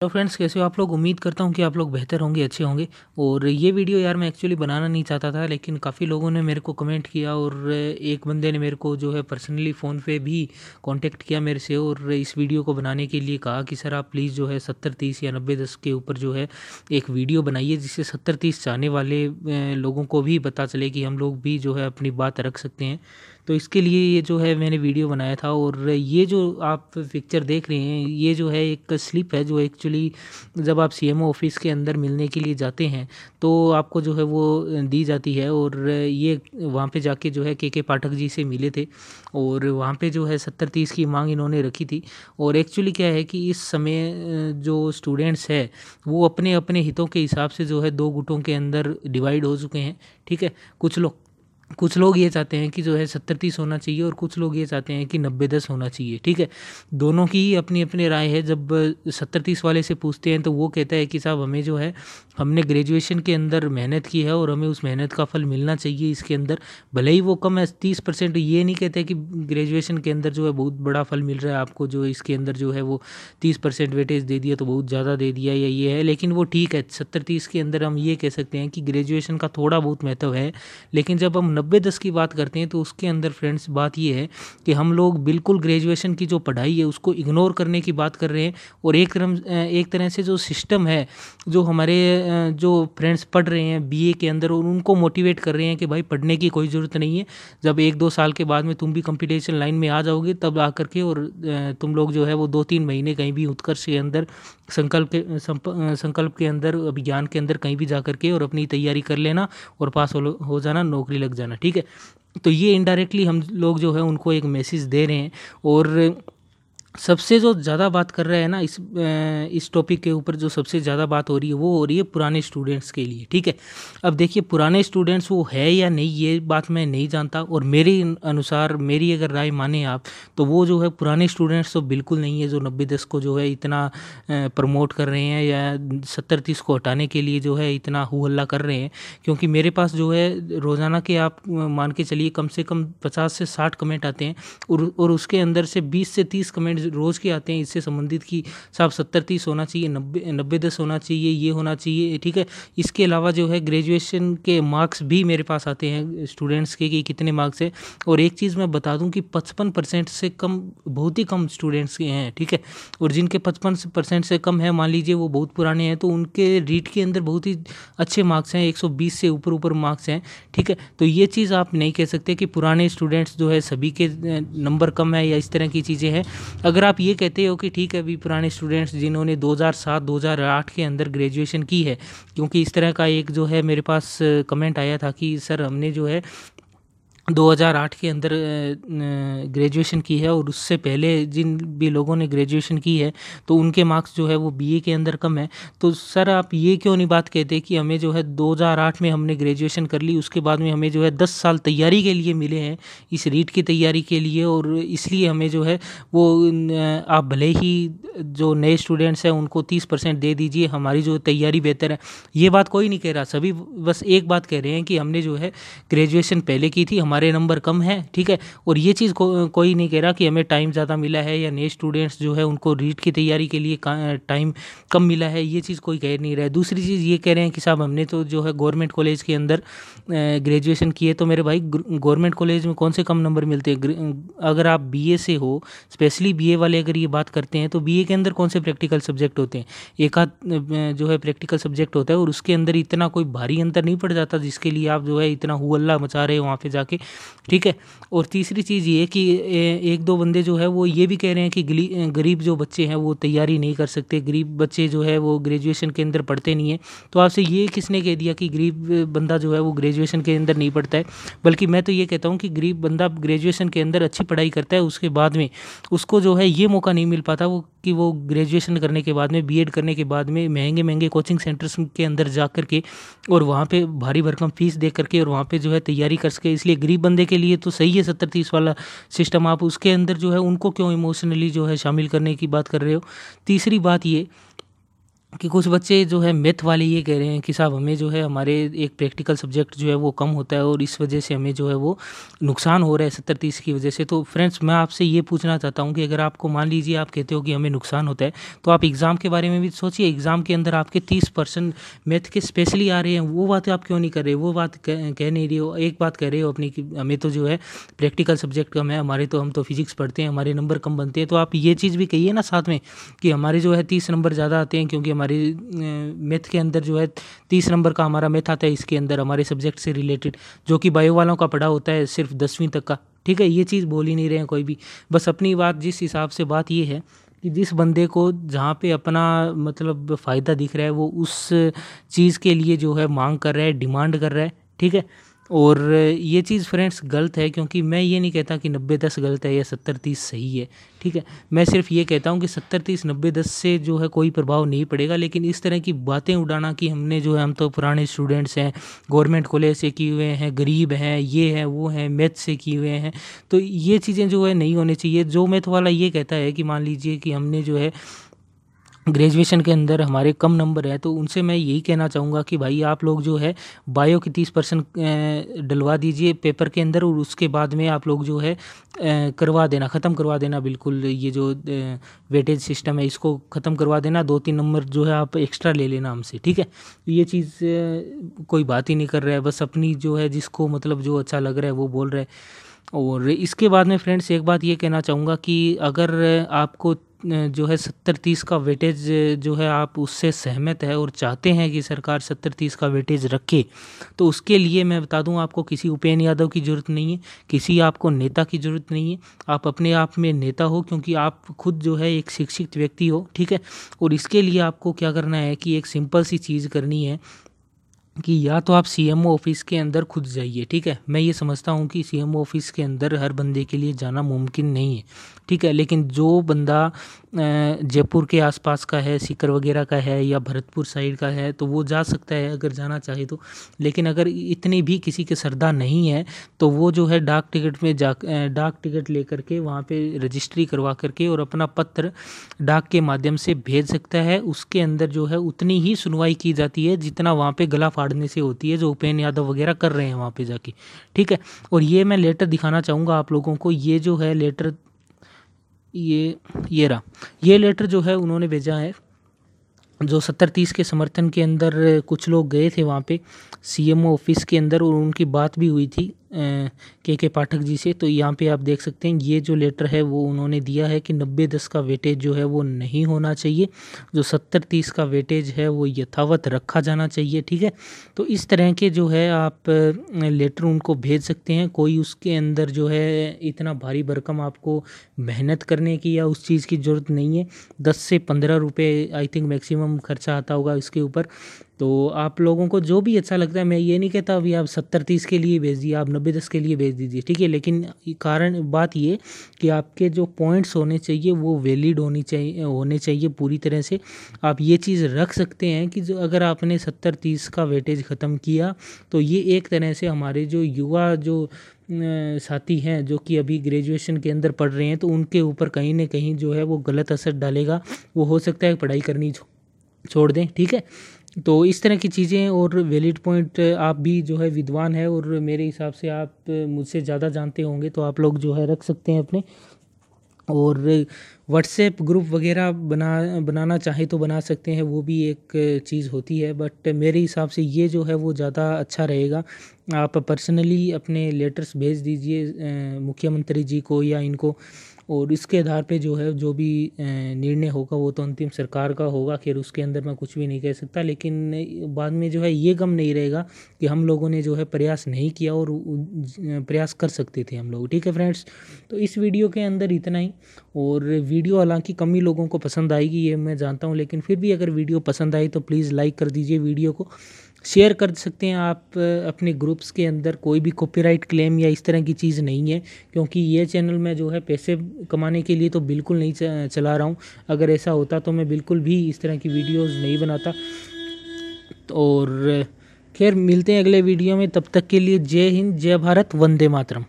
Hello friends, कैसे हो आप लोग। उम्मीद करता हूँ कि आप लोग बेहतर होंगे, अच्छे होंगे। और ये वीडियो यार मैं एक्चुअली बनाना नहीं चाहता था, लेकिन काफ़ी लोगों ने मेरे को कमेंट किया और एक बंदे ने मेरे को जो है पर्सनली फ़ोन पे भी कांटेक्ट किया मेरे से और इस वीडियो को बनाने के लिए कहा कि सर आप प्लीज़ जो है 70-30 या 90-10 के ऊपर जो है एक वीडियो बनाइए, जिससे 70-30 चाहने वाले लोगों को भी पता चले कि हम लोग भी जो है अपनी बात रख सकते हैं। तो इसके लिए ये जो है मैंने वीडियो बनाया था। और ये जो आप पिक्चर देख रहे हैं, ये जो है एक स्लिप है जो एक्चुअली जब आप सीएमओ ऑफिस के अंदर मिलने के लिए जाते हैं तो आपको जो है वो दी जाती है। और ये वहाँ पे जाके जो है के पाठक जी से मिले थे और वहाँ पे जो है 70-30 की मांग इन्होंने रखी थी। और एक्चुअली क्या है कि इस समय जो स्टूडेंट्स है वो अपने अपने हितों के हिसाब से जो है दो गुटों के अंदर डिवाइड हो चुके हैं। ठीक है, कुछ लोग ये चाहते हैं कि जो है 70-30 होना चाहिए और कुछ लोग ये चाहते हैं कि 90-10 होना चाहिए। ठीक है, दोनों की अपनी अपनी राय है। जब 70-30 वाले से पूछते हैं तो वो कहता है कि साहब हमें जो है हमने ग्रेजुएशन के अंदर मेहनत की है और हमें उस मेहनत का फल मिलना चाहिए इसके अंदर, भले ही वो कम है 30%। ये नहीं कहते कि ग्रेजुएशन के अंदर जो है बहुत बड़ा फल मिल रहा है आपको, जो इसके अंदर जो है वो 30% वेटेज दे दिया तो बहुत ज़्यादा दे दिया या ये है। लेकिन वो ठीक है, 70-30 के अंदर हम ये कह सकते हैं कि ग्रेजुएशन का थोड़ा बहुत महत्व है। लेकिन जब हम 90-10 की बात करते हैं तो उसके अंदर फ्रेंड्स बात ये है कि हम लोग बिल्कुल ग्रेजुएशन की जो पढ़ाई है उसको इग्नोर करने की बात कर रहे हैं। और एक तरह से जो सिस्टम है, जो हमारे जो फ्रेंड्स पढ़ रहे हैं बीए के अंदर, और उनको मोटिवेट कर रहे हैं कि भाई पढ़ने की कोई ज़रूरत नहीं है। जब 1-2 साल के बाद में तुम भी कंपटीशन लाइन में आ जाओगे तब आकर के और तुम लोग जो है वो 2-3 महीने कहीं भी उत्कर्ष के अंदर संकल्प के अंदर, अभियान के अंदर कहीं भी जा कर के और अपनी तैयारी कर लेना और पास हो जाना, नौकरी लग जाना। ठीक है, तो ये इनडायरेक्टली हम लोग जो है उनको एक मैसेज दे रहे हैं। और सबसे जो ज़्यादा बात कर रहे हैं ना इस टॉपिक के ऊपर, जो सबसे ज़्यादा बात हो रही है वो हो रही है पुराने स्टूडेंट्स के लिए। ठीक है, अब देखिए पुराने स्टूडेंट्स वो है या नहीं ये बात मैं नहीं जानता, और मेरे अनुसार, मेरी अगर राय माने आप, तो वो जो है पुराने स्टूडेंट्स तो बिल्कुल नहीं है जो 90-10 को जो है इतना प्रमोट कर रहे हैं या 70-30 को हटाने के लिए जो है इतना हू हल्ला कर रहे हैं। क्योंकि मेरे पास जो है रोज़ाना के आप मान के चलिए कम से कम 50 से 60 कमेंट आते हैं और उसके अंदर से 20 से 30 कमेंट रोज़ के आते हैं इससे संबंधित कि साहब 70-30 होना चाहिए, 90-10 होना चाहिए, ये होना चाहिए। ठीक है, इसके अलावा जो है ग्रेजुएशन के मार्क्स भी मेरे पास आते हैं स्टूडेंट्स के कि कितने मार्क्स है। और एक चीज़ मैं बता दूं कि 55% से कम, बहुत ही कम स्टूडेंट्स के हैं। ठीक है, और जिनके 55% से कम है, मान लीजिए वो बहुत पुराने हैं, तो उनके रीट के अंदर बहुत ही अच्छे मार्क्स हैं, 120 से ऊपर मार्क्स हैं। ठीक है, तो ये चीज़ आप नहीं कह सकते कि पुराने स्टूडेंट्स जो है सभी के नंबर कम है या इस तरह की चीज़ें हैं। अगर आप ये कहते हो कि ठीक है अभी पुराने स्टूडेंट्स जिन्होंने 2007-2008 के अंदर ग्रेजुएशन की है, क्योंकि इस तरह का एक जो है मेरे पास कमेंट आया था कि सर हमने जो है 2008 के अंदर ग्रेजुएशन की है और उससे पहले जिन भी लोगों ने ग्रेजुएशन की है तो उनके मार्क्स जो है वो बीए के अंदर कम है। तो सर आप ये क्यों नहीं बात कहते कि हमें जो है 2008 में हमने ग्रेजुएशन कर ली, उसके बाद में हमें जो है 10 साल तैयारी के लिए मिले हैं, इस रीट की तैयारी के लिए, और इसलिए हमें जो है वो आप भले ही जो नए स्टूडेंट्स हैं उनको 30% दे दीजिए, हमारी जो तैयारी बेहतर है। ये बात कोई नहीं कह रहा, सभी बस एक बात कह रहे हैं कि हमने जो है ग्रेजुएशन पहले की थी, हमारे नंबर कम है। ठीक है, और ये चीज़ कोई नहीं कह रहा कि हमें टाइम ज़्यादा मिला है या नए स्टूडेंट्स जो है उनको रीट की तैयारी के लिए टाइम कम मिला है, ये चीज़ कोई कह नहीं रहा है। दूसरी चीज़ ये कह रहे हैं कि साहब हमने तो जो है गवर्नमेंट कॉलेज के अंदर ग्रेजुएशन किए, तो मेरे भाई गवर्नमेंट कॉलेज में कौन से कम नंबर मिलते हैं। अगर आप बीए से हो, स्पेशली बीए वाले अगर ये बात करते हैं, तो बीए के अंदर कौन से प्रैक्टिकल सब्जेक्ट होते हैं, एक आध जो है प्रैक्टिकल सब्जेक्ट होता है और उसके अंदर इतना कोई भारी अंतर नहीं पड़ जाता जिसके लिए आप जो है इतना हु हल्ला मचा रहे हो वहाँ पे जाके। ठीक है, और तीसरी चीज़ ये कि एक दो बंदे जो है वो ये भी कह रहे हैं कि गरीब जो बच्चे हैं वो तैयारी नहीं कर सकते, गरीब बच्चे जो है वो ग्रेजुएशन के अंदर पढ़ते नहीं है। तो आपसे ये किसने कह दिया कि गरीब बंदा जो है वो ग्रेजुएशन के अंदर नहीं पढ़ता है। बल्कि मैं तो ये कहता हूँ कि गरीब बंदा ग्रेजुएशन के अंदर अच्छी पढ़ाई करता है, उसके बाद में उसको जो है ये मौका नहीं मिल पाता वो ग्रेजुएशन करने के बाद में, बीएड करने के बाद में महंगे महंगे कोचिंग सेंटर्स के अंदर जा कर के और वहाँ पे भारी भरकम फीस दे करके और वहाँ पे जो है तैयारी कर सके। इसलिए गरीब बंदे के लिए तो सही है 70-30 वाला सिस्टम, आप उसके अंदर जो है उनको क्यों इमोशनली जो है शामिल करने की बात कर रहे हो। तीसरी बात ये कि कुछ बच्चे जो है मैथ वाले ये कह रहे हैं कि साहब हमें जो है हमारे एक प्रैक्टिकल सब्जेक्ट जो है वो कम होता है और इस वजह से हमें जो है वो नुकसान हो रहा है 70-30 की वजह से। तो फ्रेंड्स मैं आपसे ये पूछना चाहता हूँ कि अगर आपको मान लीजिए आप कहते हो कि हमें नुकसान होता है, तो आप एग्ज़ाम के बारे में भी सोचिए। एग्ज़ाम के अंदर आपके 30% मैथ के स्पेशली आ रहे हैं, वो बात आप क्यों नहीं कर रहे? वो बात कह नहीं रही हो, एक बात कह रहे हो अपनी कि हमें तो जो है प्रैक्टिकल सब्जेक्ट कम है, हमारे तो हम तो फिजिक्स पढ़ते हैं, हमारे नंबर कम बनते हैं। तो आप ये चीज़ भी कहिए ना साथ में कि हमारे जो है 30 नंबर ज़्यादा आते हैं, क्योंकि हमारे मैथ के अंदर जो है 30 नंबर का हमारा मैथ आता है, इसके अंदर हमारे सब्जेक्ट से रिलेटेड, जो कि बायो वालों का पढ़ा होता है सिर्फ 10वीं तक का। ठीक है, ये चीज़ बोल ही नहीं रहे हैं कोई भी। बस अपनी बात जिस हिसाब से बात ये है कि जिस बंदे को जहाँ पे अपना मतलब फ़ायदा दिख रहा है वो उस चीज़ के लिए जो है मांग कर रहा है, डिमांड कर रहा है। ठीक है, और ये चीज़ फ्रेंड्स गलत है, क्योंकि मैं ये नहीं कहता कि 90-10 गलत है या 70-30 सही है। ठीक है, मैं सिर्फ ये कहता हूँ कि 70-30 90-10 से जो है कोई प्रभाव नहीं पड़ेगा, लेकिन इस तरह की बातें उड़ाना कि हमने जो है हम तो पुराने स्टूडेंट्स हैं, गवर्नमेंट कॉलेज से किए हुए हैं, गरीब हैं, ये हैं वो हैं, मैथ से किए हुए हैं, तो ये चीज़ें जो है नहीं होनी चाहिए। जो मैथ वाला ये कहता है कि मान लीजिए कि हमने जो है ग्रेजुएशन के अंदर हमारे कम नंबर है, तो उनसे मैं यही कहना चाहूँगा कि भाई आप लोग जो है बायो की 30% डलवा दीजिए पेपर के अंदर, और उसके बाद में आप लोग जो है करवा देना, ख़त्म करवा देना बिल्कुल। ये जो वेटेज सिस्टम है इसको ख़त्म करवा देना, 2-3 नंबर जो है आप एक्स्ट्रा ले लेना हमसे। ठीक है, ये चीज़ कोई बात ही नहीं कर रहा है, बस अपनी जो है जिसको मतलब जो अच्छा लग रहा है वो बोल रहा है। और इसके बाद में फ्रेंड्स एक बात ये कहना चाहूँगा कि अगर आपको जो है 70-30 का वेटेज जो है आप उससे सहमत है और चाहते हैं कि सरकार 70-30 का वेटेज रखे, तो उसके लिए मैं बता दूं आपको किसी उपेंद्र यादव की ज़रूरत नहीं है, किसी आपको नेता की ज़रूरत नहीं है। आप अपने आप में नेता हो, क्योंकि आप खुद जो है एक शिक्षित व्यक्ति हो। ठीक है, और इसके लिए आपको क्या करना है कि एक सिंपल सी चीज़ करनी है कि या तो आप सीएमओ ऑफिस के अंदर खुद जाइए। ठीक है, मैं ये समझता हूँ कि सीएमओ ऑफिस के अंदर हर बंदे के लिए जाना मुमकिन नहीं है। ठीक है, लेकिन जो बंदा जयपुर के आसपास का है, सीकर वगैरह का है या भरतपुर साइड का है, तो वो जा सकता है अगर जाना चाहे तो। लेकिन अगर इतनी भी किसी के सरदा नहीं है, तो वो जो है डाक टिकट में डाक टिकट लेकर के वहाँ पे रजिस्ट्री करवा करके और अपना पत्र डाक के माध्यम से भेज सकता है। उसके अंदर जो है उतनी ही सुनवाई की जाती है जितना वहाँ पे गला फाड़ने से होती है, जो उपेंद्र यादव वगैरह कर रहे हैं वहाँ पे जाके। ठीक है, और ये मैं लेटर दिखाना चाहूँगा आप लोगों को। ये जो है लेटर, ये रहा, ये लेटर जो है उन्होंने भेजा है, जो 70-30 के समर्थन के अंदर कुछ लोग गए थे वहाँ पे सीएमओ ऑफिस के अंदर, और उनकी बात भी हुई थी के पाठक जी से। तो यहाँ पे आप देख सकते हैं ये जो लेटर है वो उन्होंने दिया है कि 90-10 का वेटेज जो है वो नहीं होना चाहिए, जो 70-30 का वेटेज है वो यथावत रखा जाना चाहिए। ठीक है, तो इस तरह के जो है आप लेटर उनको भेज सकते हैं। कोई उसके अंदर जो है इतना भारी भरकम आपको मेहनत करने की या उस चीज़ की ज़रूरत नहीं है। 10 से 15 रुपये आई थिंक मैक्सिमम खर्चा आता होगा इसके ऊपर। तो आप लोगों को जो भी अच्छा लगता है, मैं ये नहीं कहता अभी आप 70-30 के लिए भेज दिए, आप 90-10 के लिए भेज दीजिए। ठीक है, लेकिन कारण बात ये कि आपके जो पॉइंट्स होने चाहिए वो वैलिड होने चाहिए पूरी तरह से। आप ये चीज़ रख सकते हैं कि जो अगर आपने 70-30 का वेटेज ख़त्म किया, तो ये एक तरह से हमारे जो युवा जो साथी हैं जो कि अभी ग्रेजुएशन के अंदर पढ़ रहे हैं, तो उनके ऊपर कहीं ना कहीं जो है वो गलत असर डालेगा। वो हो सकता है पढ़ाई करनी छोड़ दें। ठीक है, तो इस तरह की चीज़ें और वैलिड पॉइंट आप भी जो है विद्वान है और मेरे हिसाब से आप मुझसे ज़्यादा जानते होंगे, तो आप लोग जो है रख सकते हैं अपने। और व्हाट्सएप ग्रुप वगैरह बनाना चाहे तो बना सकते हैं, वो भी एक चीज़ होती है। बट मेरे हिसाब से ये जो है वो ज़्यादा अच्छा रहेगा। आप पर्सनली अपने लेटर्स भेज दीजिए मुख्यमंत्री जी को या इनको, और इसके आधार पे जो है जो भी निर्णय होगा वो तो अंतिम सरकार का होगा। खैर उसके अंदर मैं कुछ भी नहीं कह सकता, लेकिन बाद में जो है ये गम नहीं रहेगा कि हम लोगों ने जो है प्रयास नहीं किया और प्रयास कर सकते थे हम लोग। ठीक है फ्रेंड्स, तो इस वीडियो के अंदर इतना ही। और वीडियो हालांकि कम ही लोगों को पसंद आएगी ये मैं जानता हूँ, लेकिन फिर भी अगर वीडियो पसंद आई तो प्लीज़ लाइक कर दीजिए, वीडियो को शेयर कर सकते हैं आप अपने ग्रुप्स के अंदर। कोई भी कॉपीराइट क्लेम या इस तरह की चीज़ नहीं है, क्योंकि ये चैनल मैं जो है पैसे कमाने के लिए तो बिल्कुल नहीं चला रहा हूँ। अगर ऐसा होता तो मैं बिल्कुल भी इस तरह की वीडियोस नहीं बनाता। और खैर मिलते हैं अगले वीडियो में, तब तक के लिए जय हिंद, जय भारत, वंदे मातरम।